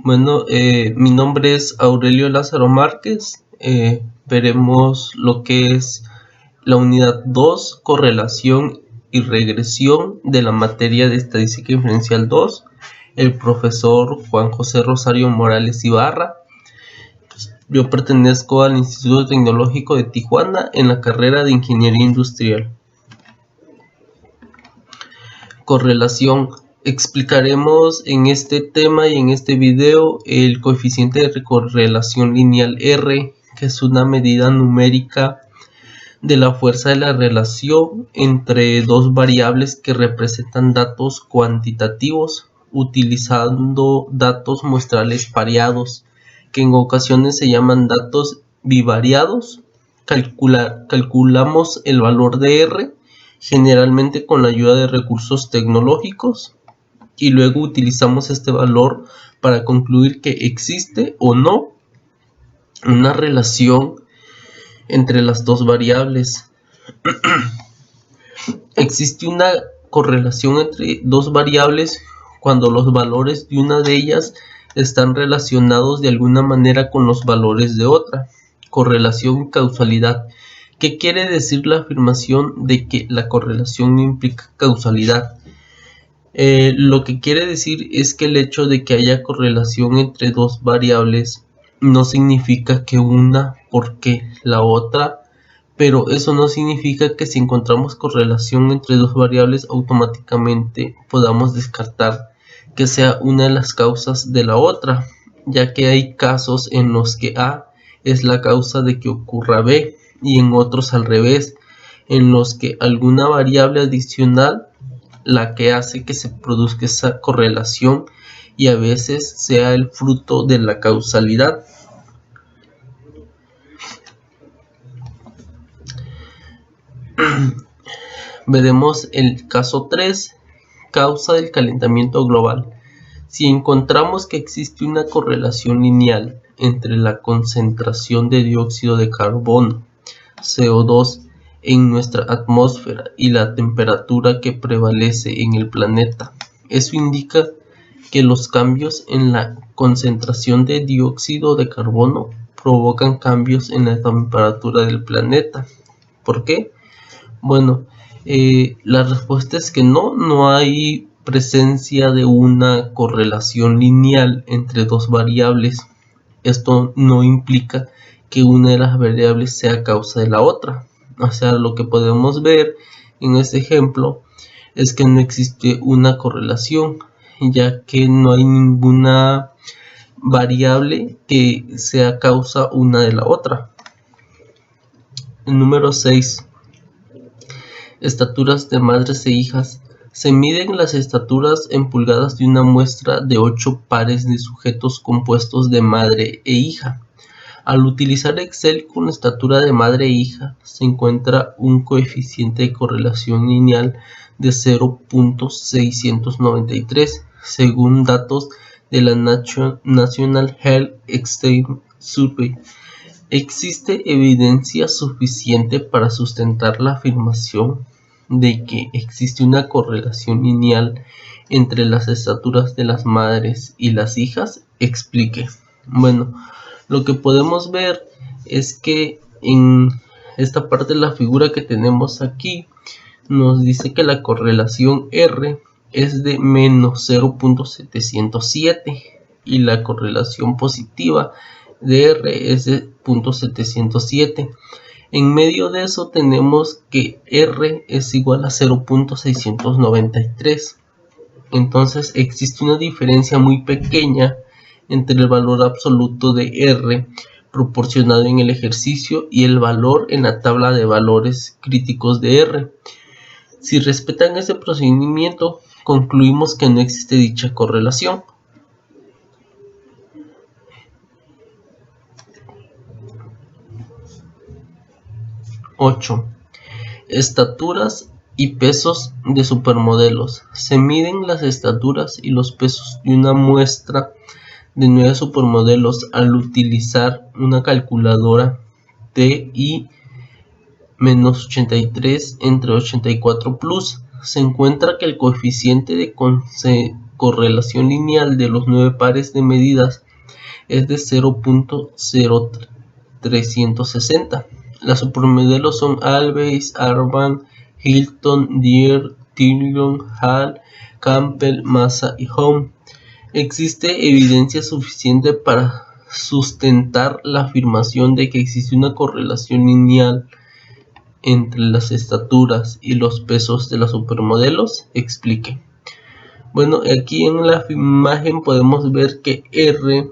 Bueno, mi nombre es Aurelio Lázaro Márquez. Veremos lo que es la unidad 2, correlación y regresión de la materia de estadística inferencial 2. El profesor Juan José Rosario Morales Ibarra. Yo pertenezco al Instituto Tecnológico de Tijuana en la carrera de Ingeniería Industrial. Correlación. Explicaremos en este tema y en este video el coeficiente de correlación lineal R, que es una medida numérica de la fuerza de la relación entre dos variables que representan datos cuantitativos utilizando datos muestrales pareados, que en ocasiones se llaman datos bivariados. Calculamos el valor de R generalmente con la ayuda de recursos tecnológicos y luego utilizamos este valor para concluir que existe o no una relación entre las dos variables. Existe una correlación entre dos variables cuando los valores de una de ellas están relacionados de alguna manera con los valores de otra. Correlación y causalidad. ¿Qué quiere decir la afirmación de que la correlación no implica causalidad? Lo que quiere decir es que el hecho de que haya correlación entre dos variables no significa que una porque la otra, pero eso no significa que si encontramos correlación entre dos variables automáticamente podamos descartar que sea una de las causas de la otra, ya que hay casos en los que A es la causa de que ocurra B y en otros al revés, en los que alguna variable adicional la que hace que se produzca esa correlación y a veces sea el fruto de la causalidad. Veremos el caso 3, causa del calentamiento global. Si encontramos que existe una correlación lineal entre la concentración de dióxido de carbono, CO2, en nuestra atmósfera y la temperatura que prevalece en el planeta, eso indica que los cambios en la concentración de dióxido de carbono provocan cambios en la temperatura del planeta. ¿Por qué? Bueno, la respuesta es que no hay presencia de una correlación lineal entre dos variables. Esto no implica que una de las variables sea causa de la otra. O sea, lo que podemos ver en este ejemplo es que no existe una correlación, ya que no hay ninguna variable que sea causa una de la otra. El número 6. Estaturas de madres e hijas. Se miden las estaturas en pulgadas de una muestra de 8 pares de sujetos compuestos de madre e hija. Al utilizar Excel con estatura de madre e hija, se encuentra un coeficiente de correlación lineal de 0.693, según datos de la National Health Exam Survey. ¿Existe evidencia suficiente para sustentar la afirmación de que existe una correlación lineal entre las estaturas de las madres y las hijas? Explique. Bueno, lo que podemos ver es que en esta parte de la figura que tenemos aquí nos dice que la correlación R es de menos 0.707 y la correlación positiva de R es de 0.707. En medio de eso tenemos que R es igual a 0.693. Entonces existe una diferencia muy pequeña entre el valor absoluto de R proporcionado en el ejercicio y el valor en la tabla de valores críticos de R. Si respetan ese procedimiento, concluimos que no existe dicha correlación. Estaturas y pesos de supermodelos. Se miden las estaturas y los pesos de una muestra de 9 supermodelos al utilizar una calculadora TI-83 entre 84 plus. Se encuentra que el coeficiente de correlación lineal de los 9 pares de medidas es de 0.0360. Las supermodelos son Alves, Arban, Hilton, Deere, Trillium, Hall, Campbell, Massa y Home. Existe evidencia suficiente para sustentar la afirmación de que existe una correlación lineal entre las estaturas y los pesos de las supermodelos. Explique. Bueno, aquí en la imagen podemos ver que R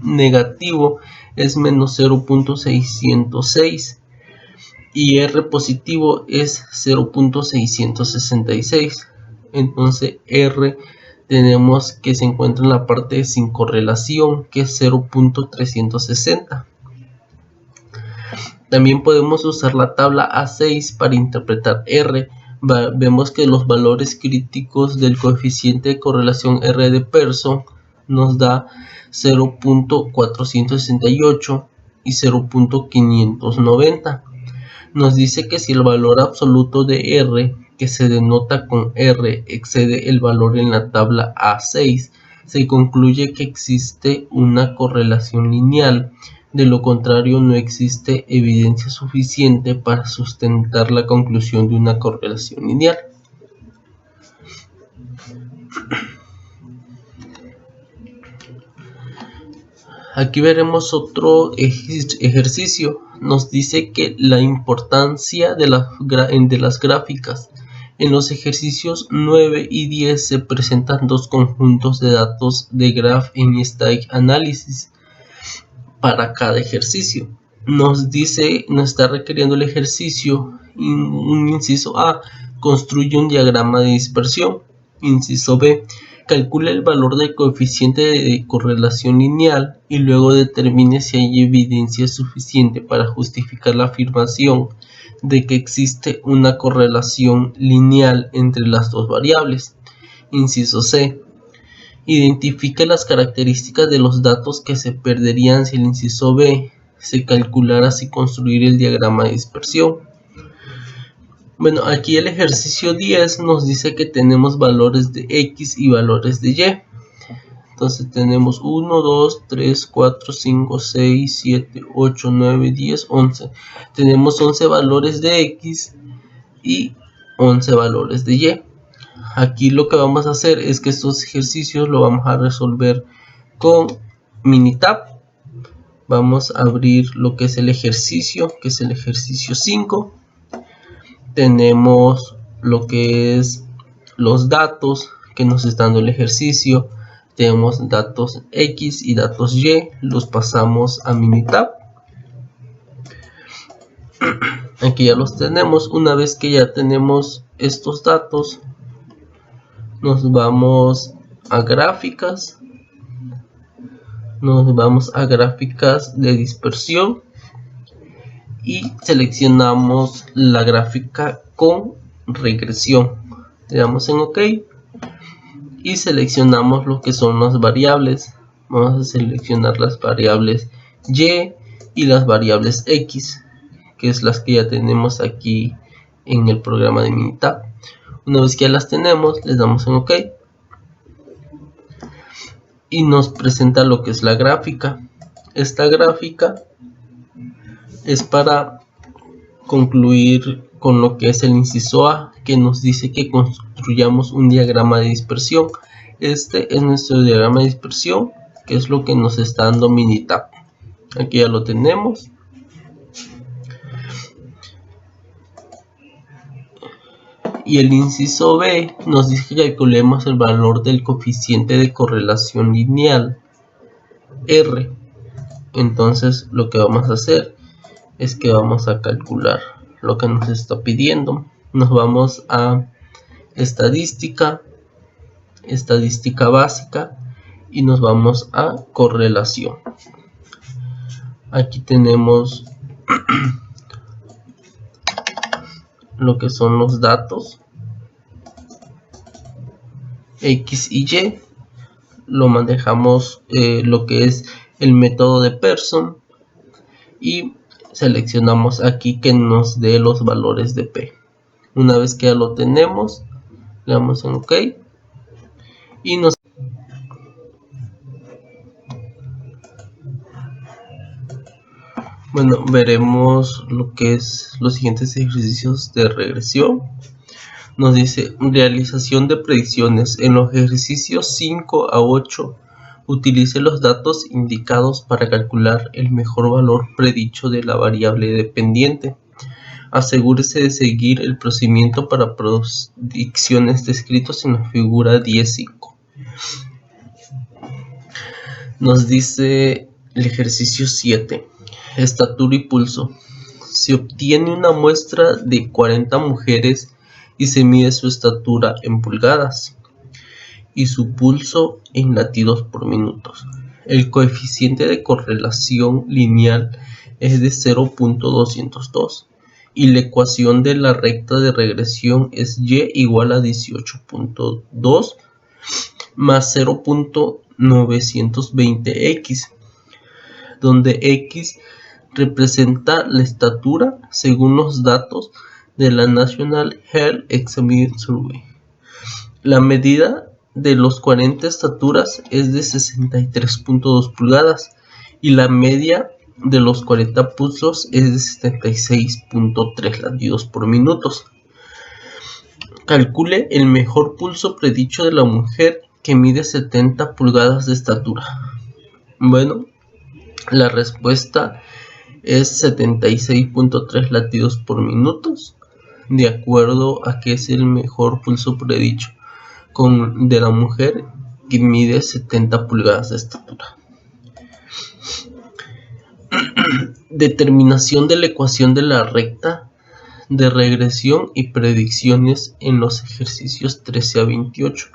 negativo es menos 0.606 y R positivo es 0.666. Entonces R tenemos que se encuentra en la parte sin correlación, que es 0.360. También podemos usar la tabla A6 para interpretar R. Vemos que los valores críticos del coeficiente de correlación R de Pearson nos da 0.468 y 0.590. Nos dice que si el valor absoluto de R, que se denota con R, excede el valor en la tabla A6, se concluye que existe una correlación lineal. De lo contrario, no existe evidencia suficiente para sustentar la conclusión de una correlación lineal. Aquí veremos otro ejercicio. Nos dice que la importancia de las gráficas. En los ejercicios 9 y 10 se presentan dos conjuntos de datos de Graph and Static Analysis para cada ejercicio. Nos está requiriendo el ejercicio, un inciso A, construye un diagrama de dispersión. Inciso B, calcula el valor del coeficiente de correlación lineal y luego determine si hay evidencia suficiente para justificar la afirmación de que existe una correlación lineal entre las dos variables. Inciso C, identifica las características de los datos que se perderían si el inciso B se calculara sin construir el diagrama de dispersión. Bueno, aquí el ejercicio 10 nos dice que tenemos valores de X y valores de Y. Entonces tenemos 1, 2, 3, 4, 5, 6, 7, 8, 9, 10, 11. Tenemos 11 valores de X y 11 valores de Y. Aquí lo que vamos a hacer es que estos ejercicios lo vamos a resolver con Minitab. Vamos a abrir lo que es el ejercicio, que es el ejercicio 5. Tenemos lo que es los datos que nos está dando el ejercicio. Tenemos datos X y datos Y. Los pasamos a Minitab. Aquí ya los tenemos. Una vez que ya tenemos estos datos, nos vamos a gráficas. Nos vamos a gráficas de dispersión y seleccionamos la gráfica con regresión. Le damos en OK y seleccionamos lo que son las variables. Vamos a seleccionar las variables Y y las variables X, que es las que ya tenemos aquí en el programa de Minitab. Una vez que ya las tenemos, les damos en OK y nos presenta lo que es la gráfica. Esta gráfica es para concluir con lo que es el inciso A, que nos dice que construyamos un diagrama de dispersión. Este es nuestro diagrama de dispersión, que es lo que nos está dando Minitab. Aquí ya lo tenemos. Y el inciso B nos dice que calculemos el valor del coeficiente de correlación lineal R. Entonces lo que vamos a hacer es que vamos a calcular lo que nos está pidiendo. Nos vamos a estadística, estadística básica y nos vamos a correlación. Aquí tenemos lo que son los datos X y Y. Lo manejamos lo que es el método de Pearson y seleccionamos aquí que nos dé los valores de P. Una vez que ya lo tenemos, le damos en OK y nos veremos lo que es los siguientes ejercicios de regresión. Nos dice realización de predicciones. En los ejercicios 5 a 8 utilice los datos indicados para calcular el mejor valor predicho de la variable dependiente. Asegúrese de seguir el procedimiento para predicciones descritos en la figura 10.5. Nos dice el ejercicio 7. Estatura y pulso. Se obtiene una muestra de 40 mujeres y se mide su estatura en pulgadas y su pulso en latidos por minutos. El coeficiente de correlación lineal es de 0.202 y la ecuación de la recta de regresión es y igual a 18.2 más 0.920x, donde x representa la estatura según los datos de la National Health Examination Survey. La medida de los 40 estaturas es de 63.2 pulgadas y la media de los 40 pulsos es de 76.3 latidos por minutos. Calcule el mejor pulso predicho de la mujer que mide 70 pulgadas de estatura. Bueno, la respuesta es 76.3 latidos por minutos, de acuerdo a que es el mejor pulso predicho de la mujer que mide 70 pulgadas de estatura. Determinación de la ecuación de la recta de regresión y predicciones en los ejercicios 13 a 28.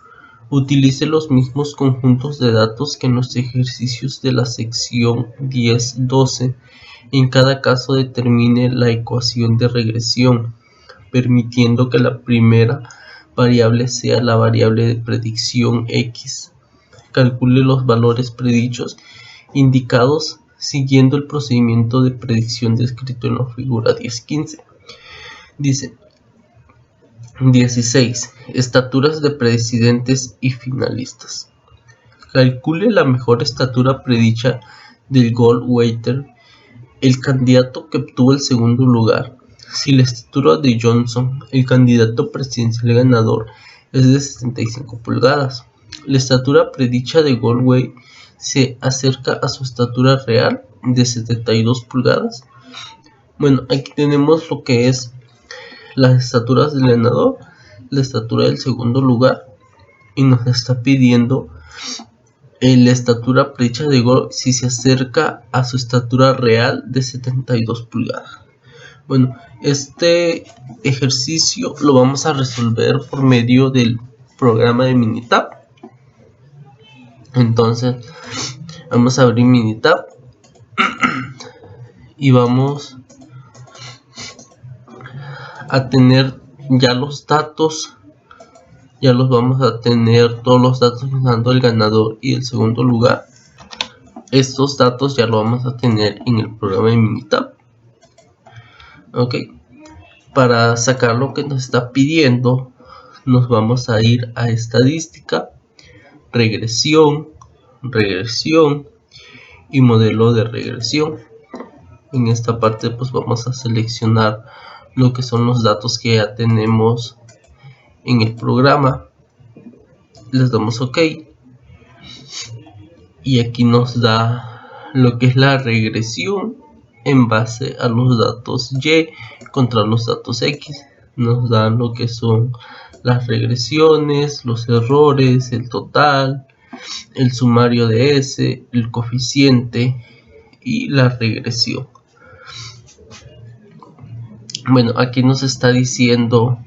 Utilice los mismos conjuntos de datos que en los ejercicios de la sección 10-12. En cada caso determine la ecuación de regresión, permitiendo que la primera variable sea la variable de predicción x. Calcule los valores predichos indicados siguiendo el procedimiento de predicción descrito en la figura 10.15. Dice 16. Estaturas de predicentes y finalistas. Calcule la mejor estatura predicha del Goldwater, el candidato que obtuvo el segundo lugar. Si la estatura de Johnson, el candidato presidencial ganador, es de 75 pulgadas, la estatura predicha de Goldwater se acerca a su estatura real de 72 pulgadas. Bueno, aquí tenemos lo que es las estaturas del ganador, la estatura del segundo lugar, y nos está pidiendo la estatura predicha de Goldwater si se acerca a su estatura real de 72 pulgadas. Bueno, este ejercicio lo vamos a resolver por medio del programa de Minitab. Entonces, vamos a abrir Minitab y vamos a tener ya los datos. Ya los vamos a tener todos los datos dando el ganador y el segundo lugar. Estos datos ya lo vamos a tener en el programa de Minitab. Ok, para sacar lo que nos está pidiendo, nos vamos a ir a estadística, regresión y modelo de regresión. En esta parte pues vamos a seleccionar lo que son los datos que ya tenemos en el programa. Les damos OK y aquí nos da lo que es la regresión en base a los datos Y contra los datos X. Nos dan lo que son las regresiones, los errores, el total, el sumario de S, el coeficiente y la regresión. Bueno, aquí nos está diciendo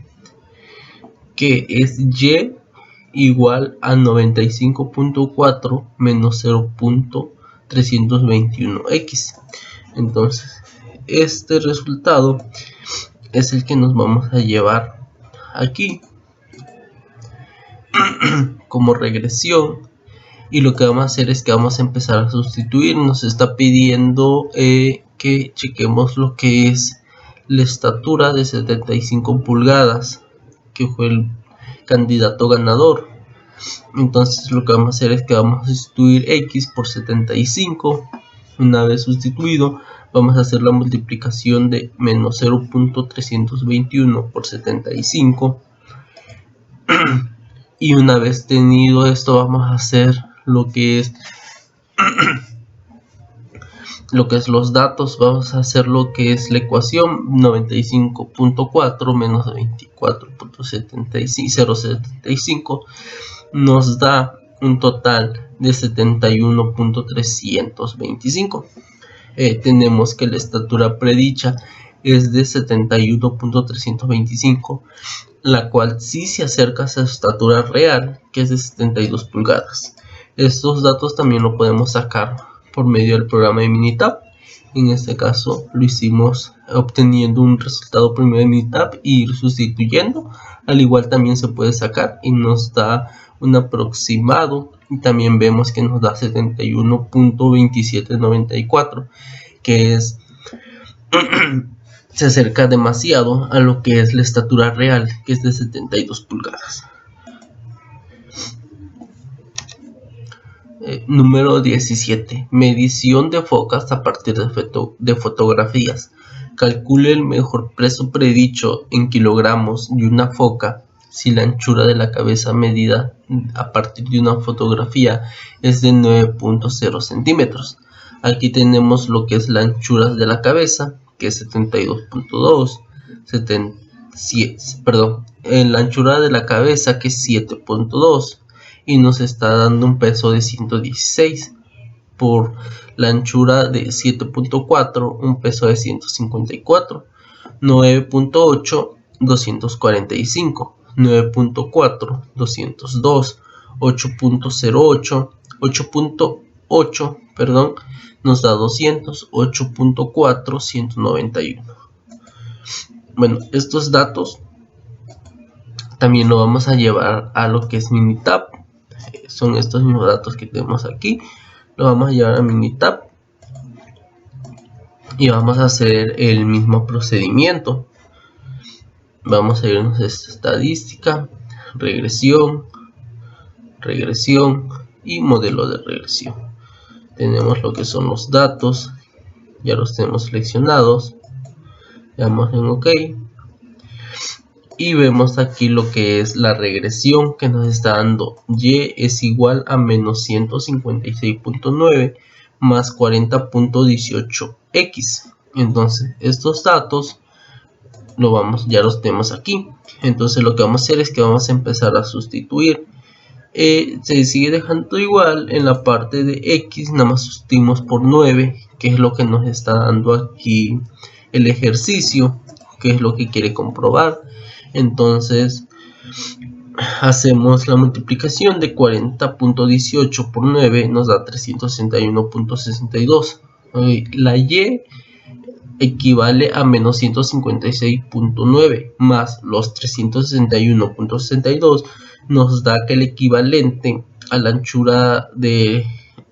que es Y igual a 95.4 menos 0.321x. Entonces, este resultado es el que nos vamos a llevar aquí como regresión, y lo que vamos a hacer es que vamos a empezar a sustituir. Nos está pidiendo que chequemos lo que es la estatura de 75 pulgadas que fue el candidato ganador. Entonces lo que vamos a hacer es que vamos a sustituir x por 75. Una vez sustituido, vamos a hacer la multiplicación de menos 0.321 por 75. Y una vez tenido esto, vamos a hacer lo que es los datos. Vamos a hacer lo que es la ecuación 95.4 menos 24.075 nos da un total de 71.325. Tenemos que la estatura predicha es de 71.325, la cual sí se acerca a su estatura real, que es de 72 pulgadas. Estos datos también lo podemos sacar por medio del programa de Minitab. En este caso lo hicimos obteniendo un resultado primero de Minitab y ir sustituyendo. Al igual también se puede sacar y nos da un aproximado, y también vemos que nos da 71.2794, que es se acerca demasiado a lo que es la estatura real, que es de 72 pulgadas. Número 17. Medición de focas a partir de fotografías. Calcule el mejor peso predicho en kilogramos de una foca si la anchura de la cabeza medida a partir de una fotografía es de 9.0 centímetros. Aquí tenemos lo que es la anchura de la cabeza, que es 72.2, la anchura de la cabeza, que es 7.2, y nos está dando un peso de 116. Por la anchura de 7.4, un peso de 154. 9.8, 245. 9.4, 202. 8.08, 8.8, nos da 200. 8.4, 191. Bueno, estos datos también lo vamos a llevar a lo que es Minitab. Son estos mismos datos que tenemos aquí. Lo vamos a llevar a Minitab y vamos a hacer el mismo procedimiento. Vamos a irnos a esta estadística, regresión y modelo de regresión. Tenemos lo que son los datos, ya los tenemos seleccionados. Le damos en OK y vemos aquí lo que es la regresión, que nos está dando y es igual a menos 156.9 más 40.18x. Entonces estos datos ya los tenemos aquí. Entonces lo que vamos a hacer es que vamos a empezar a sustituir. Se sigue dejando igual en la parte de x, nada más sustituimos por 9, que es lo que nos está dando aquí el ejercicio, que es lo que quiere comprobar. Entonces hacemos la multiplicación de 40.18 por 9, nos da 361.62. La y equivale a menos 156.9 más los 361.62, nos da que el equivalente a la anchura de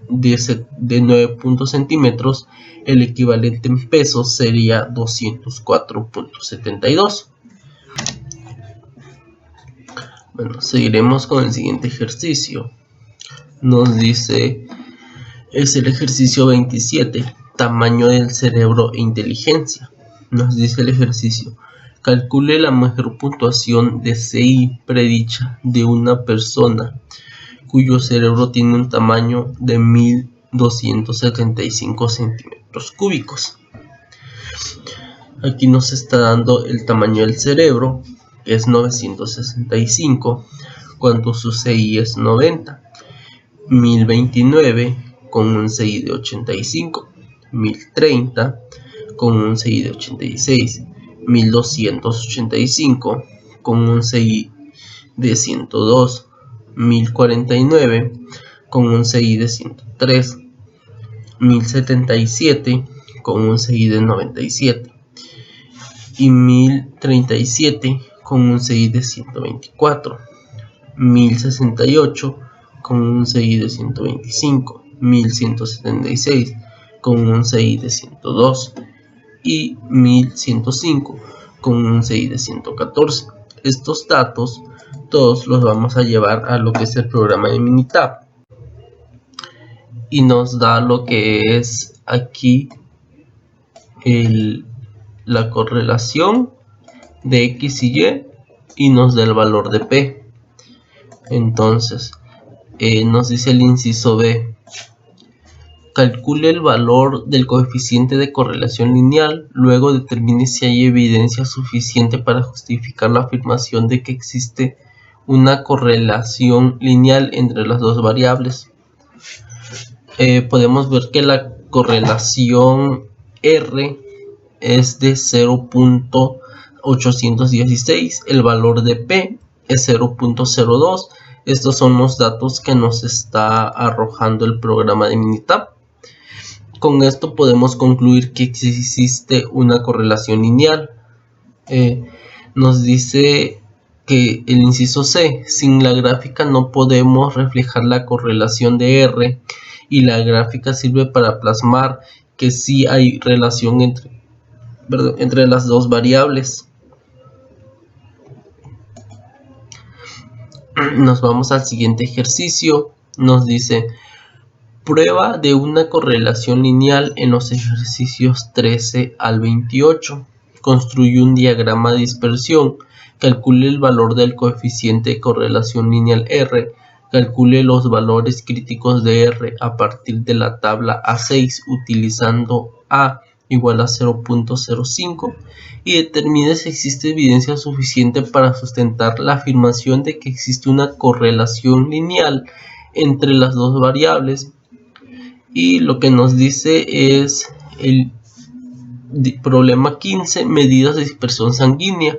9 centímetros, el equivalente en pesos sería 204.72. Bueno, seguiremos con el siguiente ejercicio. Nos dice, es el ejercicio 27, tamaño del cerebro e inteligencia. Nos dice el ejercicio, calcule la mejor puntuación de CI predicha de una persona cuyo cerebro tiene un tamaño de 1275 centímetros cúbicos. Aquí nos está dando el tamaño del cerebro, que es 965, cuando su CI es 90, 1029 con un CI de 85, 1030 con un CI de 86, 1285 con un CI de 102, 1049 con un CI de 103, 1077 con un CI de 97 y 1037 con un CI de 124, 1068 con un CI de 125, 1176 con un CI de 102 y 1105 con un CI de 114. estos datos todos los vamos a llevar a lo que es el programa de Minitab, y nos da lo que es aquí la correlación de X y Y nos da el valor de P. Entonces nos dice el inciso B: calcule el valor del coeficiente de correlación lineal, luego determine si hay evidencia suficiente para justificar la afirmación de que existe una correlación lineal entre las dos variables. Podemos ver que la correlación R es de 0.816, el valor de P es 0.02. Estos son los datos que nos está arrojando el programa de Minitab. Con esto podemos concluir que existe una correlación lineal. Nos dice que el inciso C: sin la gráfica no podemos reflejar la correlación de R, y la gráfica sirve para plasmar que sí hay relación entre las dos variables. Nos vamos al siguiente ejercicio. Nos dice: prueba de una correlación lineal en los ejercicios 13 al 28. Construye un diagrama de dispersión. Calcule el valor del coeficiente de correlación lineal R. Calcule los valores críticos de R a partir de la tabla A6 utilizando A igual a 0.05 y determine si existe evidencia suficiente para sustentar la afirmación de que existe una correlación lineal entre las dos variables. Y lo que nos dice es el problema 15: medidas de dispersión sanguínea.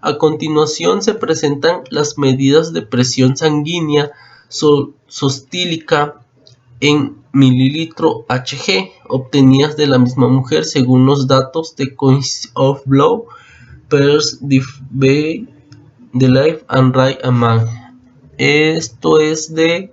A continuación se presentan las medidas de presión sanguínea sistólica en mililitro Hg obtenidas de la misma mujer según los datos de Coins of Blood, Pairs de Life and Right Among. Esto es del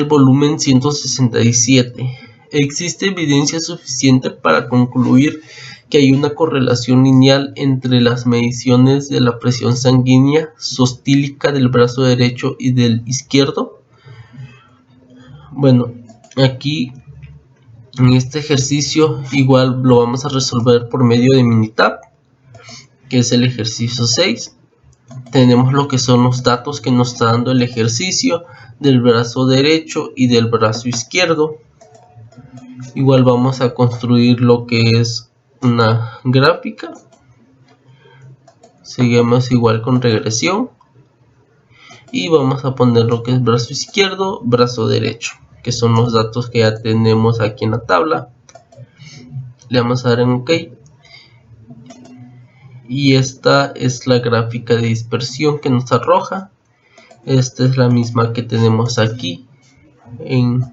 volumen 167. Existe evidencia suficiente para concluir que hay una correlación lineal entre las mediciones de la presión sanguínea sistólica del brazo derecho y del izquierdo. Bueno, aquí en este ejercicio igual lo vamos a resolver por medio de Minitab, que es el ejercicio 6. Tenemos lo que son los datos que nos está dando el ejercicio del brazo derecho y del brazo izquierdo. Igual vamos a construir lo que es una gráfica. Seguimos igual con regresión y vamos a poner lo que es brazo izquierdo, brazo derecho, que son los datos que ya tenemos aquí en la tabla. Le vamos a dar en OK. Y esta es la gráfica de dispersión que nos arroja. Esta es la misma que tenemos aquí en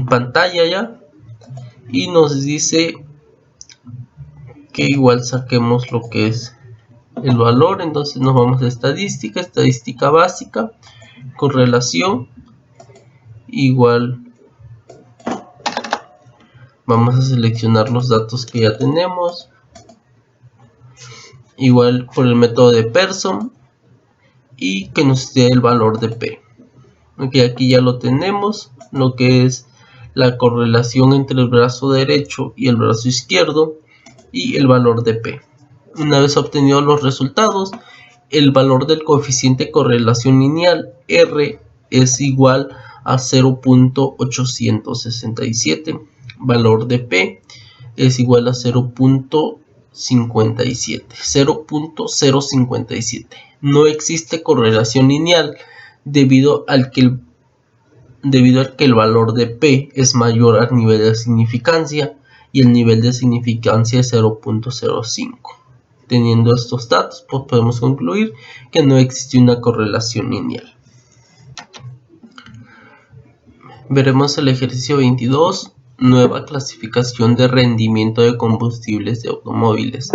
pantalla ya. Y nos dice que igual saquemos lo que es el valor. Entonces nos vamos a estadística básica, correlación. Igual vamos a seleccionar los datos que ya tenemos. Igual por el método de Pearson y que nos dé el valor de P. Aquí ya lo tenemos, lo que es la correlación entre el brazo derecho y el brazo izquierdo y el valor de P. Una vez obtenidos los resultados, el valor del coeficiente de correlación lineal R es igual a 0.867, valor de P es igual a 0.057. No existe correlación lineal debido al que el valor de P es mayor al nivel de significancia y el nivel de significancia es 0.05. Teniendo estos datos, pues podemos concluir que no existe una correlación lineal. Veremos el ejercicio 22, nueva clasificación de rendimiento de combustibles de automóviles.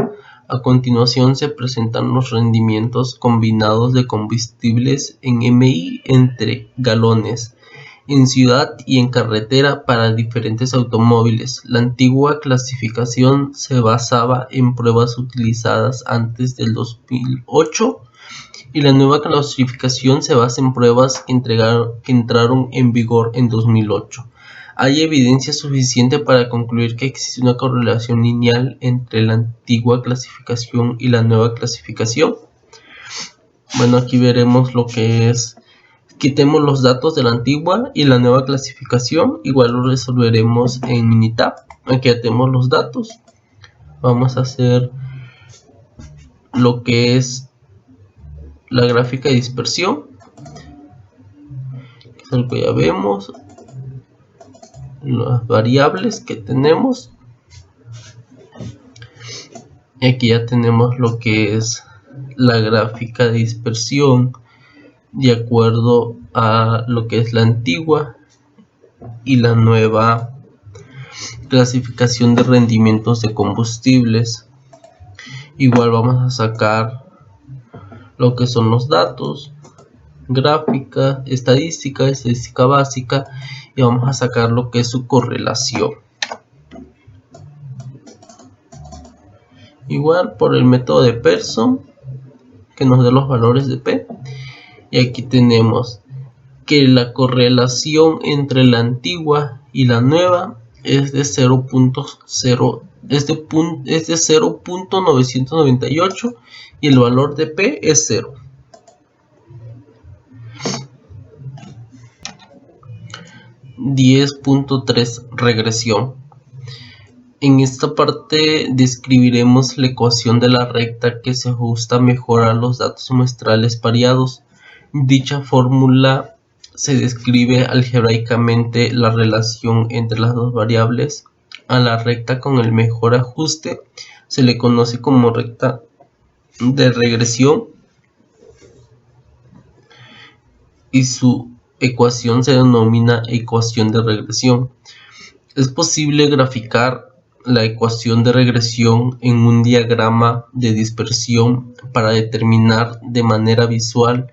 A continuación se presentan los rendimientos combinados de combustibles en MI entre galones en ciudad y en carretera para diferentes automóviles. La antigua clasificación se basaba en pruebas utilizadas antes del 2008 y la nueva clasificación se basa en pruebas que entraron en vigor en 2008. Hay evidencia suficiente para concluir que existe una correlación lineal entre la antigua clasificación y la nueva clasificación. Bueno, aquí veremos lo que es. Quitemos los datos de la antigua y la nueva clasificación. Igual lo resolveremos en Minitab. Aquí ya tenemos los datos. Vamos a hacer lo que es la gráfica de dispersión, que es lo que ya vemos, las variables que tenemos, y aquí ya tenemos lo que es la gráfica de dispersión de acuerdo a lo que es la antigua y la nueva clasificación de rendimientos de combustibles. Igual vamos a sacar lo que son los datos, gráfica, estadística básica, y vamos a sacar lo que es su correlación. Igual por el método de Pearson, que nos dé los valores de P, y aquí tenemos que la correlación entre la antigua y la nueva es de 0.998 y el valor de P es 0. (10.3) Regresión. En esta parte describiremos la ecuación de la recta que se ajusta mejor a los datos muestrales pareados. Dicha fórmula se describe algebraicamente la relación entre las dos variables. A la recta con el mejor ajuste se le conoce como recta de regresión y su ecuación se denomina ecuación de regresión. Es posible graficar la ecuación de regresión en un diagrama de dispersión para determinar de manera visual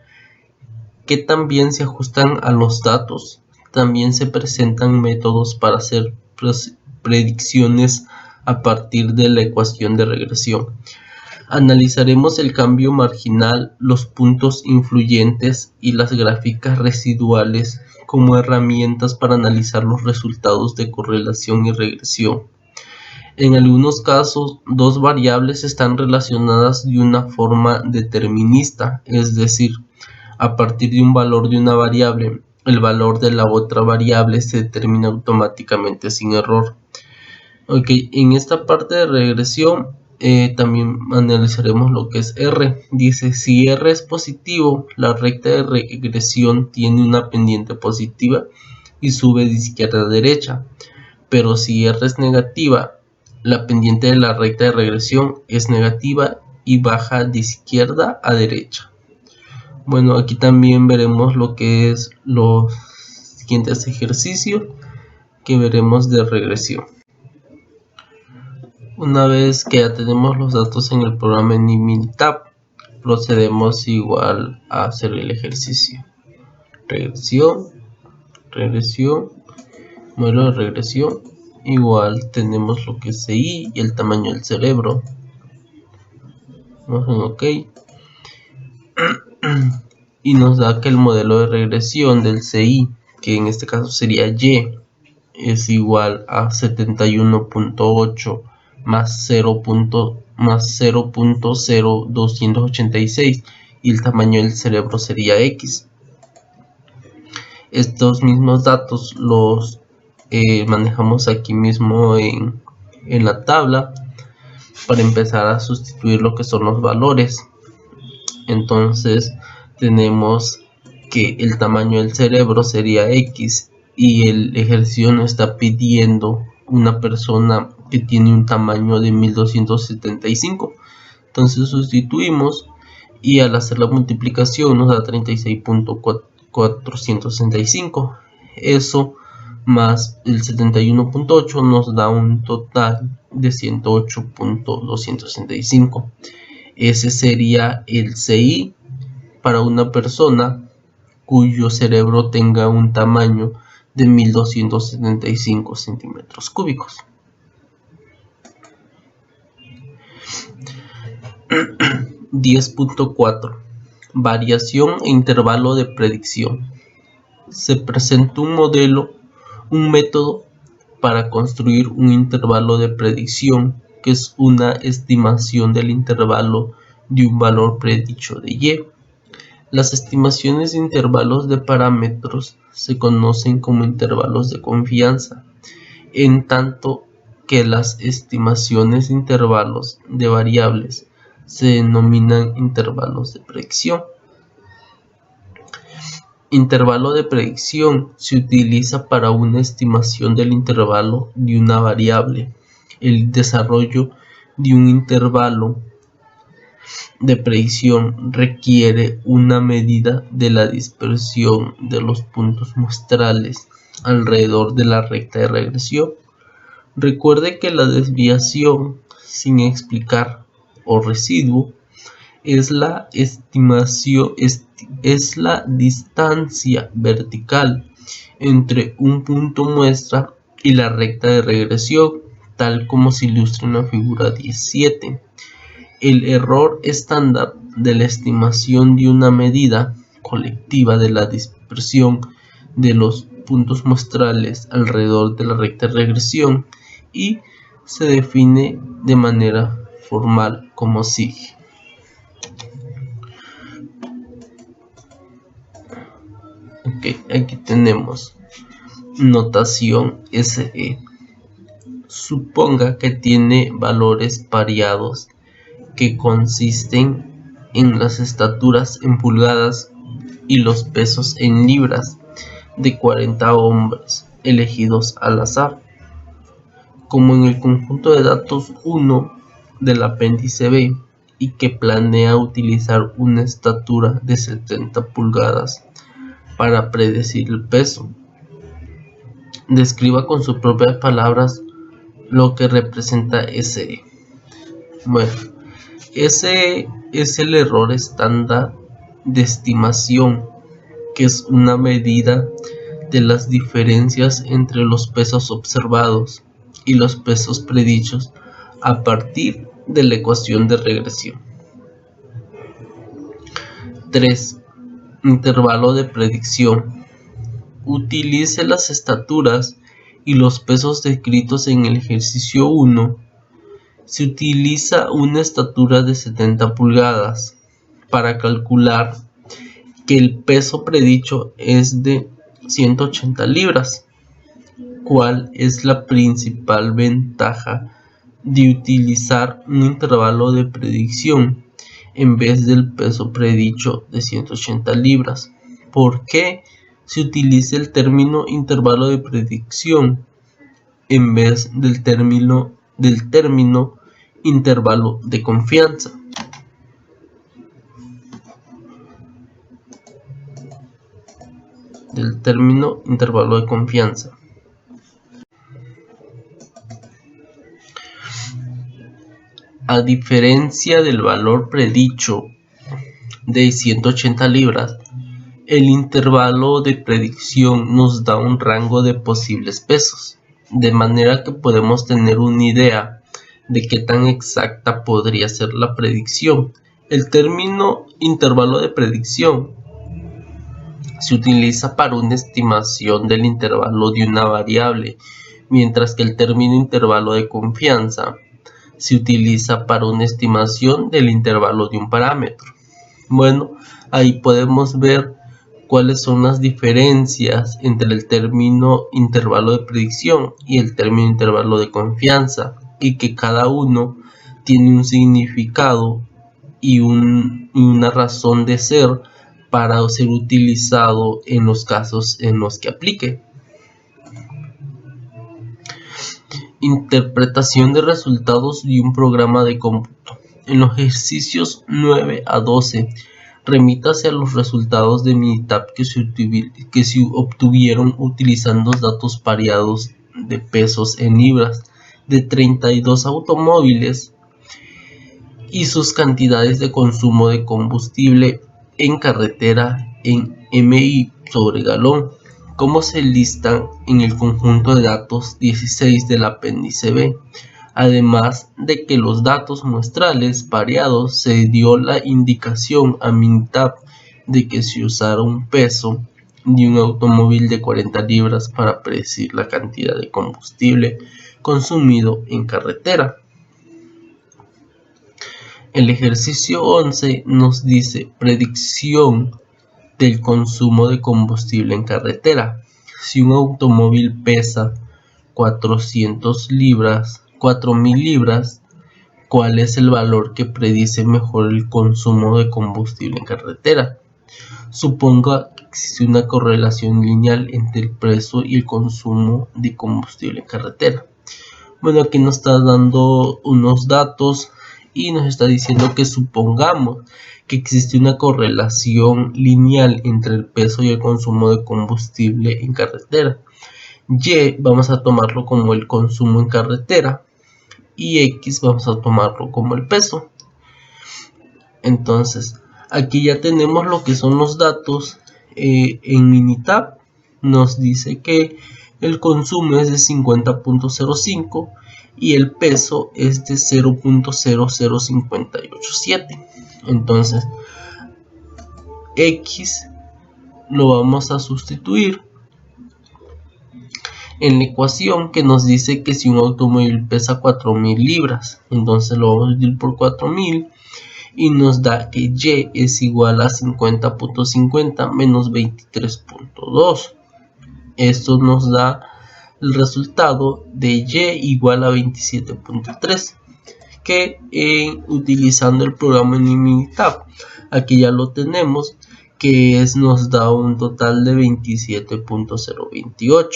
que también se ajustan a los datos. También se presentan métodos para hacer predicciones a partir de la ecuación de regresión. Analizaremos el cambio marginal, los puntos influyentes y las gráficas residuales como herramientas para analizar los resultados de correlación y regresión. En algunos casos, dos variables están relacionadas de una forma determinista, es decir, a partir de un valor de una variable, el valor de la otra variable se determina automáticamente sin error. En esta parte de regresión también analizaremos lo que es R. Dice, si R es positivo, la recta de regresión tiene una pendiente positiva y sube de izquierda a derecha. Pero si R es negativa, la pendiente de la recta de regresión es negativa y baja de izquierda a derecha. Bueno, aquí también veremos lo que es los siguientes ejercicios que veremos de regresión. Una vez que ya tenemos los datos en el programa en Minitab, procedemos igual a hacer el ejercicio. Regresión, modelo de regresión. Igual tenemos lo que es CI y el tamaño del cerebro. Vamos en OK. Y nos da que el modelo de regresión del CI, que en este caso sería Y, es igual a 71.8 más 0.0286 y el tamaño del cerebro sería X. Estos mismos datos los manejamos aquí mismo en la tabla para empezar a sustituir lo que son los valores. Entonces tenemos que el tamaño del cerebro sería X y el ejercicio nos está pidiendo una persona que tiene un tamaño de 1275. Entonces sustituimos y al hacer la multiplicación nos da 36.465. Eso más el 71.8 nos da un total de 108.265. Ese sería el CI para una persona cuyo cerebro tenga un tamaño de 1275 centímetros cúbicos. (10.4) Variación e intervalo de predicción. Se presentó un método para construir un intervalo de predicción, que es una estimación del intervalo de un valor predicho de y. Las estimaciones de intervalos de parámetros se conocen como intervalos de confianza, en tanto que las estimaciones de intervalos de variables se denominan intervalos de predicción. Intervalo de predicción se utiliza para una estimación del intervalo de una variable. El desarrollo de un intervalo de predicción requiere una medida de la dispersión de los puntos muestrales alrededor de la recta de regresión. Recuerde que la desviación sin explicar o residuo es la distancia vertical entre un punto muestra y la recta de regresión, tal como se ilustra en la figura 17. El error estándar de la estimación de una medida colectiva de la dispersión de los puntos muestrales alrededor de la recta de regresión y se define de manera formal como sigue. Aquí tenemos notación SE. Suponga que tiene valores pareados que consisten en las estaturas en pulgadas y los pesos en libras de 40 hombres elegidos al azar. Como en el conjunto de datos 1 del apéndice B y que planea utilizar una estatura de 70 pulgadas para predecir el peso. Describa con sus propias palabras lo que representa SE. Bueno, SE es el error estándar de estimación, que es una medida de las diferencias entre los pesos observados y los pesos predichos a partir de la ecuación de regresión. 3. Intervalo de predicción. Utilice las estaturas y los pesos descritos en el ejercicio 1. Se utiliza una estatura de 70 pulgadas para calcular que el peso predicho es de 180 libras. ¿Cuál es la principal ventaja de utilizar un intervalo de predicción en vez del peso predicho de 180 libras? ¿Por qué se utiliza el término intervalo de predicción en vez del término intervalo de confianza? A diferencia del valor predicho de 180 libras, el intervalo de predicción nos da un rango de posibles pesos, de manera que podemos tener una idea de qué tan exacta podría ser la predicción. El término intervalo de predicción se utiliza para una estimación del intervalo de una variable, mientras que el término intervalo de confianza se utiliza para una estimación del intervalo de un parámetro. Bueno, ahí podemos ver cuáles son las diferencias entre el término intervalo de predicción y el término intervalo de confianza, y que cada uno tiene un significado y una razón de ser para ser utilizado en los casos en los que aplique. Interpretación de resultados de un programa de cómputo. En los ejercicios 9 a 12, remítase a los resultados de Minitab que se obtuvieron utilizando datos pareados de pesos en libras de 32 automóviles y sus cantidades de consumo de combustible en carretera en MI sobre galón. como se listan en el conjunto de datos 16 del apéndice B. Además de que los datos muestrales variados, se dio la indicación a Minitab de que se usara un peso de un automóvil de 40 libras para predecir la cantidad de combustible consumido en carretera. El ejercicio 11 nos dice predicción del consumo de combustible en carretera. Si un automóvil pesa 400 libras, 4000 libras, ¿cuál es el valor que predice mejor el consumo de combustible en carretera? Suponga que existe una correlación lineal entre el peso y el consumo de combustible en carretera. Bueno, aquí nos está dando unos datos y nos está diciendo que supongamos que existe una correlación lineal entre el peso y el consumo de combustible en carretera. Y vamos a tomarlo como el consumo en carretera y X vamos a tomarlo como el peso. Entonces aquí ya tenemos lo que son los datos. En Minitab nos dice que el consumo es de 50.05 y el peso es de 0.00587. Entonces X lo vamos a sustituir en la ecuación que nos dice que si un automóvil pesa 4000 libras, entonces lo vamos a dividir por 4000 y nos da que Y es igual a 50.50 menos 23.2. Esto nos da el resultado de Y igual a 27.3, que utilizando el programa en Minitab, aquí ya lo tenemos, que nos da un total de 27.028.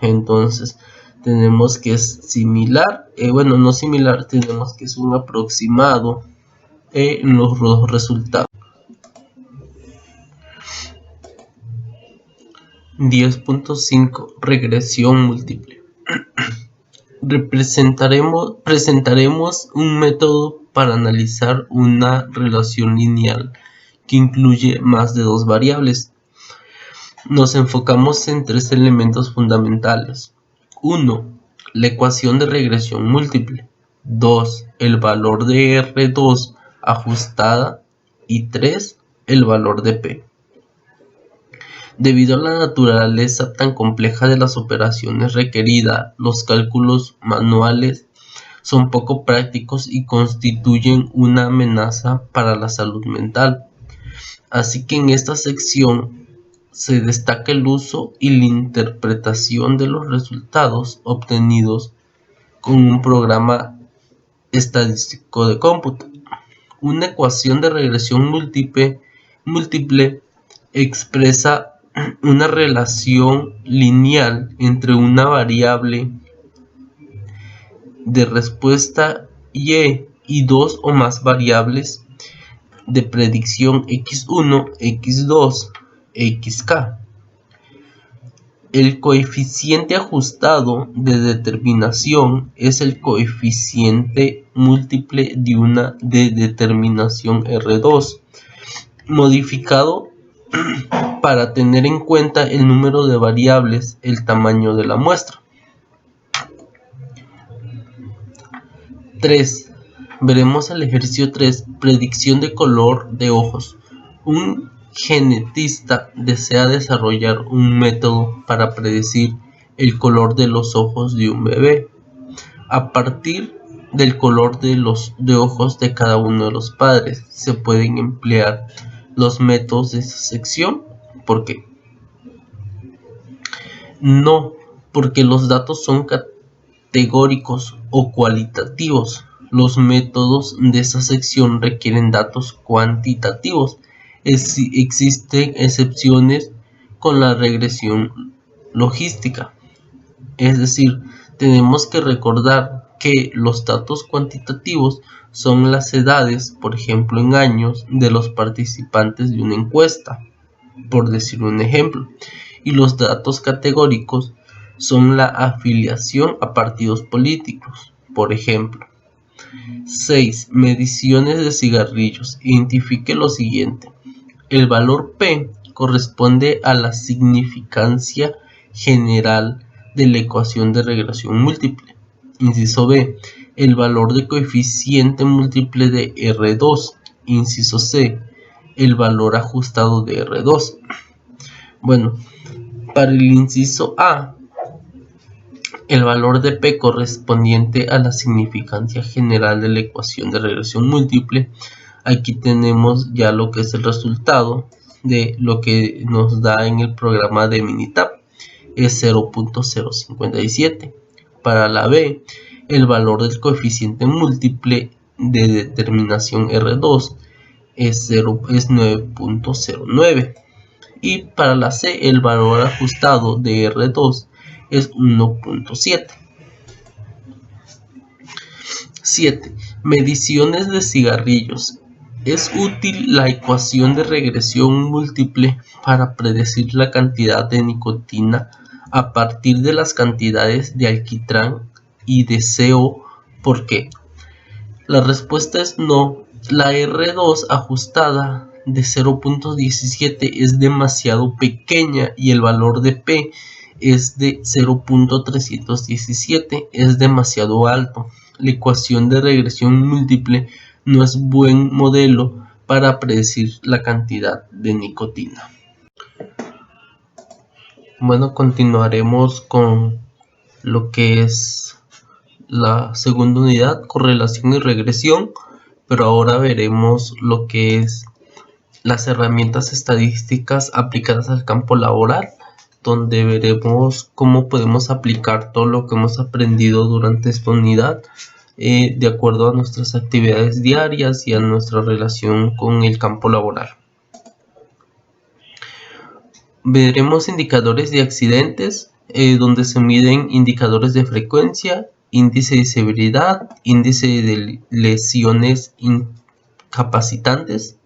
Entonces tenemos que es similar, bueno, no similar, tenemos que es un aproximado en los resultados. 10.5 Regresión múltiple. Presentaremos un método para analizar una relación lineal que incluye más de dos variables. Nos enfocamos en tres elementos fundamentales. 1. La ecuación de regresión múltiple. 2. El valor de R2 ajustada. Y 3. El valor de P. Debido a la naturaleza tan compleja de las operaciones requeridas, los cálculos manuales son poco prácticos y constituyen una amenaza para la salud mental. Así que en esta sección se destaca el uso y la interpretación de los resultados obtenidos con un programa estadístico de cómputo. Una ecuación de regresión múltiple expresa una relación lineal entre una variable de respuesta y dos o más variables de predicción x1, x2, xk. El coeficiente ajustado de determinación es el coeficiente múltiple de una de determinación R2, modificado para tener en cuenta el número de variables, el tamaño de la muestra. 3. Veremos el ejercicio 3, predicción de color de ojos. Un genetista desea desarrollar un método para predecir el color de los ojos de un bebé a partir del color de ojos de cada uno de los padres. Se pueden emplear los métodos de esta sección. ¿Por qué? No, porque los datos son categóricos o cualitativos. Los métodos de esta sección requieren datos cuantitativos. Existen excepciones con la regresión logística. Es decir, tenemos que recordar que los datos cuantitativos son las edades, por ejemplo en años, de los participantes de una encuesta, por decir un ejemplo, y los datos categóricos son la afiliación a partidos políticos, por ejemplo. 6. Mediciones de cigarrillos. Identifique lo siguiente. El valor P corresponde a la significancia general de la ecuación de regresión múltiple. Inciso B, el valor de coeficiente múltiple de R2. Inciso C, el valor ajustado de R2. Bueno, para el inciso A, el valor de P correspondiente a la significancia general de la ecuación de regresión múltiple. Aquí tenemos ya lo que es el resultado de lo que nos da en el programa de Minitab. Es 0.057. Para la B, el valor del coeficiente múltiple de determinación R2 es 9.09. Y para la C, el valor ajustado de R2 es 1.7. 7. Mediciones de cigarrillos. Es útil la ecuación de regresión múltiple para predecir la cantidad de nicotina a partir de las cantidades de alquitrán y de CO. ¿Por qué? La respuesta es no. La R2 ajustada de 0.17 es demasiado pequeña y el valor de P es de 0.317, es demasiado alto. La ecuación de regresión múltiple no es buen modelo para predecir la cantidad de nicotina. Bueno, continuaremos con lo que es la segunda unidad, correlación y regresión, pero ahora veremos lo que es las herramientas estadísticas aplicadas al campo laboral, donde veremos cómo podemos aplicar todo lo que hemos aprendido durante esta unidad de acuerdo a nuestras actividades diarias y a nuestra relación con el campo laboral. Veremos indicadores de accidentes, donde se miden indicadores de frecuencia, índice de severidad, índice de lesiones incapacitantes.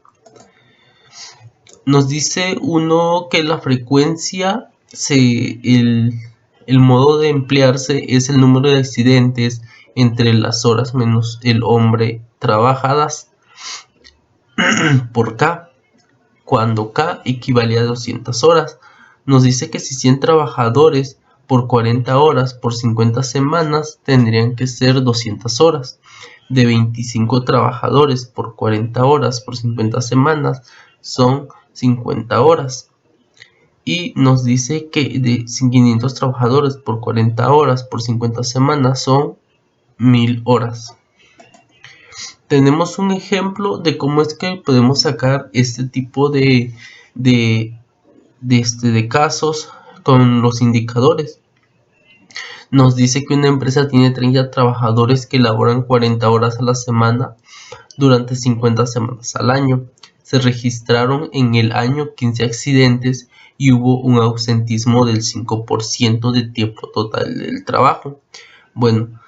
Nos dice uno que la frecuencia, el modo de emplearse es el número de accidentes entre las horas menos el hombre trabajadas por K, cuando K equivale a 200 horas. Nos dice que si 100 trabajadores por 40 horas por 50 semanas tendrían que ser 200 horas. De 25 trabajadores por 40 horas por 50 semanas son 50 horas. Y nos dice que de 500 trabajadores por 40 horas por 50 semanas son 1000 horas. Tenemos un ejemplo de cómo es que podemos sacar este tipo de casos con los indicadores. Nos dice que una empresa tiene 30 trabajadores que laboran 40 horas a la semana durante 50 semanas al año. Se registraron en el año 15 accidentes y hubo un ausentismo del 5% de tiempo total del trabajo. Bueno,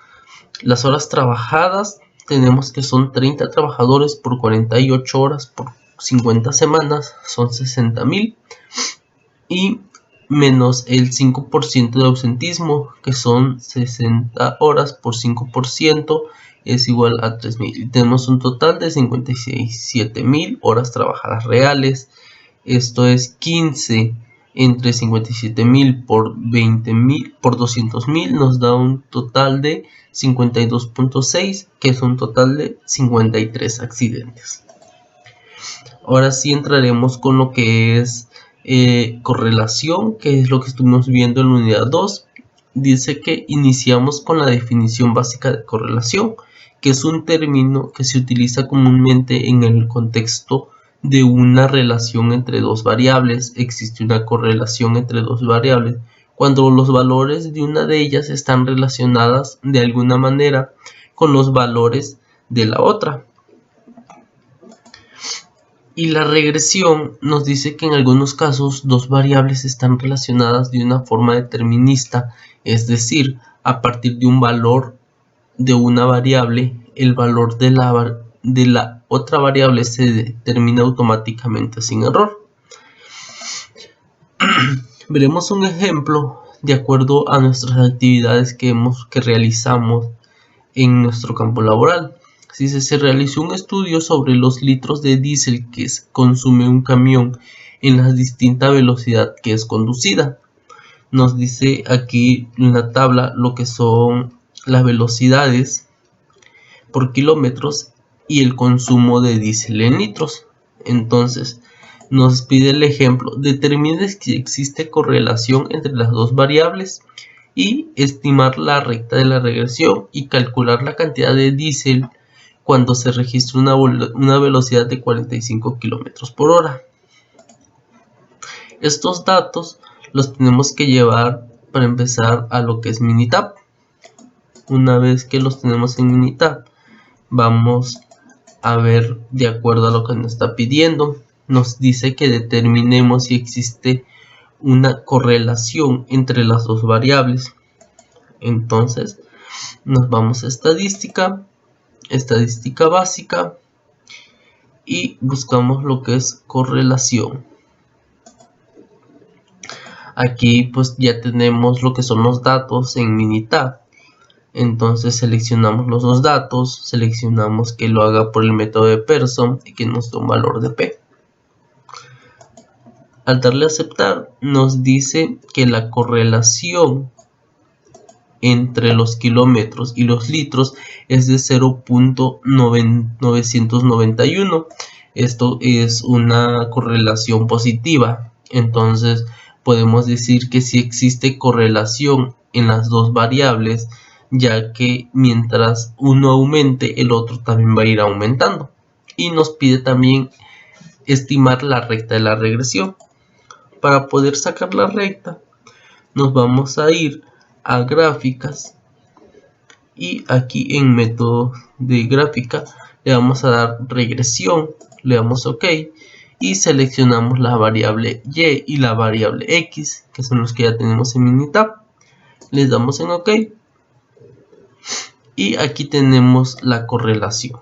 las horas trabajadas tenemos que son 30 trabajadores por 48 horas por 50 semanas, son 60,000, y menos el 5% de ausentismo, que son 60 horas por 5%, es igual a 3,000. Y tenemos un total de 57,000 horas trabajadas reales. Esto es 15 entre 57,000 por 20,000 por 200,000 nos da un total de 52.6, que es un total de 53 accidentes. Ahora sí entraremos con lo que es correlación, que es lo que estuvimos viendo en la unidad 2. Dice que iniciamos con la definición básica de correlación, que es un término que se utiliza comúnmente en el contexto de una relación entre dos variables. Existe una correlación entre dos variables cuando los valores de una de ellas están relacionadas de alguna manera con los valores de la otra. Y la regresión nos dice que en algunos casos dos variables están relacionadas de una forma determinista, es decir, a partir de un valor de una variable, el valor de la otra variable se determina automáticamente sin error. Veremos un ejemplo de acuerdo a nuestras actividades que realizamos en nuestro campo laboral. Se realizó un estudio sobre los litros de diésel que consume un camión en la distinta velocidad que es conducida. Nos dice aquí en la tabla lo que son las velocidades por kilómetros y el consumo de diésel en litros. Entonces nos pide el ejemplo: determine si existe correlación entre las dos variables y estimar la recta de la regresión y calcular la cantidad de diésel cuando se registra una velocidad de 45 kilómetros por hora. Estos datos los tenemos que llevar para empezar a lo que es Minitab. Una vez que los tenemos en Minitab, vamos a ver de acuerdo a lo que nos está pidiendo. Nos dice que determinemos si existe una correlación entre las dos variables. Entonces nos vamos a estadística básica y buscamos lo que es correlación. Aquí pues ya tenemos lo que son los datos en Minitab. Entonces seleccionamos los dos datos, seleccionamos que lo haga por el método de Pearson y que nos dé un valor de P. Al darle a aceptar, nos dice que la correlación entre los kilómetros y los litros es de 0.991. Esto es una correlación positiva. Entonces podemos decir que sí existe correlación en las dos variables, ya que mientras uno aumente, el otro también va a ir aumentando. Y nos pide también estimar la recta de la regresión. Para poder sacar la recta, nos vamos a ir a gráficas y aquí en método de gráfica le vamos a dar regresión, le damos OK y seleccionamos la variable Y y la variable X, que son los que ya tenemos en Minitab. Les damos en OK y aquí tenemos la correlación.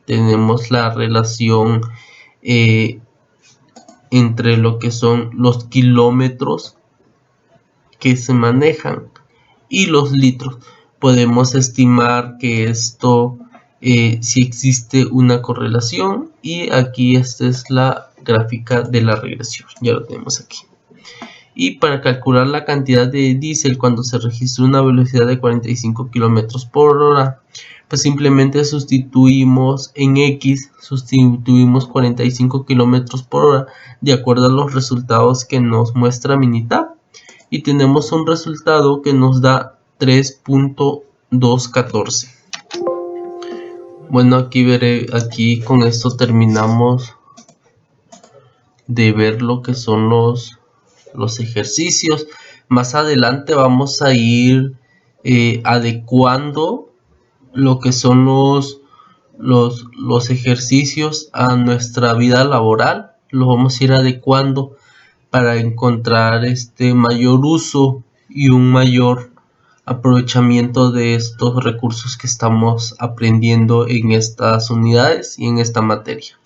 Tenemos la relación entre lo que son los kilómetros que se manejan y los litros. Podemos estimar que esto si existe una correlación, y aquí esta es la gráfica de la regresión, ya lo tenemos aquí. Y para calcular la cantidad de diésel cuando se registra una velocidad de 45 kilómetros por hora, pues simplemente sustituimos en X, sustituimos 45 kilómetros por hora de acuerdo a los resultados que nos muestra Minitab, y tenemos un resultado que nos da 3.214. Bueno, aquí con esto terminamos de ver lo que son los ejercicios. Más adelante vamos a ir adecuando lo que son los ejercicios a nuestra vida laboral. Lo vamos a ir adecuando para encontrar mayor uso y un mayor aprovechamiento de estos recursos que estamos aprendiendo en estas unidades y en esta materia.